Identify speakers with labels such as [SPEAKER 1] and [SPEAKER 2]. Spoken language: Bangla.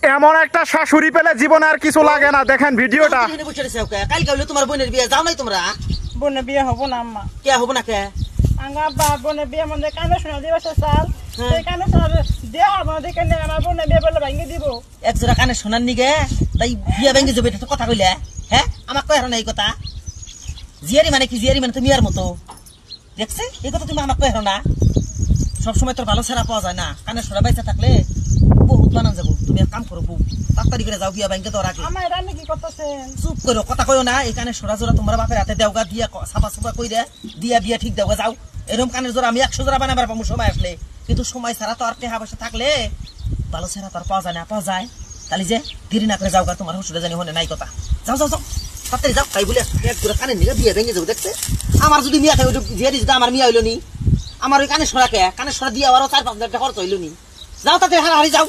[SPEAKER 1] এমন একটা শাশুড়ি পেলে জীবনে আর কিছু লাগে না। দেখেন ভিডিওটা।
[SPEAKER 2] কালকে হইলো তোমার বোনের বিয়ে, যাও নাই তোমরা?
[SPEAKER 3] বোনের বিয়ে হবো না আম্মা।
[SPEAKER 2] কে হবো না কে?
[SPEAKER 3] আঙ্গা বা বোনের বিয়ে মধ্যে কানে শোনা দিবে চাল, সেই কানে শোনা দেওয়া আমাদের কেন আমার বোনের বিয়ে বলে ভাঙিয়ে দিব।
[SPEAKER 2] এক জোড়া কানে শোনার নিগে তাই বিয়ে ভেঙে যাবে, এটা তো কথা কইলে। হ্যাঁ, আমাকে কয় না এই কথা। জিয়ারি মানে কি? জিয়ারি মানে তো মিয়ার মতো, দেখছে? এই কথা তুমি আমাকে কয় না। সবসময় তোর ভালো ছাড়া পাওয়া যায় না। কানে শোনা বাইচা থাকলে বহুত বানান যাবো। তুমি এক কাম করো, তাড়াতাড়ি করে যাও, বিয়ে ভেঙে দেওয়ার আগে।
[SPEAKER 3] আমার রান্না কি করতেছেন?
[SPEAKER 2] চুপ করো, কথা কইও না। এই কানে সোনা জোড়া তোমার বাপের হাতে দেওগা দিয়া সাফা সাফা কই দে দিয়া বিয়া ঠিক দেওগা যাও। এরকম কানের জোড়া আমি 100 জোড়া বানাবার পাবো সময় আসলে, কিন্তু সময় ছাড়া তো আর টেহা পয়সা থাকলে ভালো ছাড়া তো আর পাওয়া যায় না। পাওয়া যায় তাহলে যে দেরি না করে যাওগা, তোমার হুসুরে জানি হনে নাই কথা। যাও যাও যাও, তাড়াতাড়ি যাও। তাই বলে এক জোড়া কানের নিগে বিয়ে ভেঙে যাবো, দেখছে? আমার যদি মিয়া থাকে বিয়ে দিতে আমার মিয়া হইলো নি। আমার ওই কানে সোনা কে? কানে সোনা দিয়ে আবারও 4-5 লাখ টাকা খরচ হইলো নি। যাও তাড়াতাড়ি হারাহারি যাও।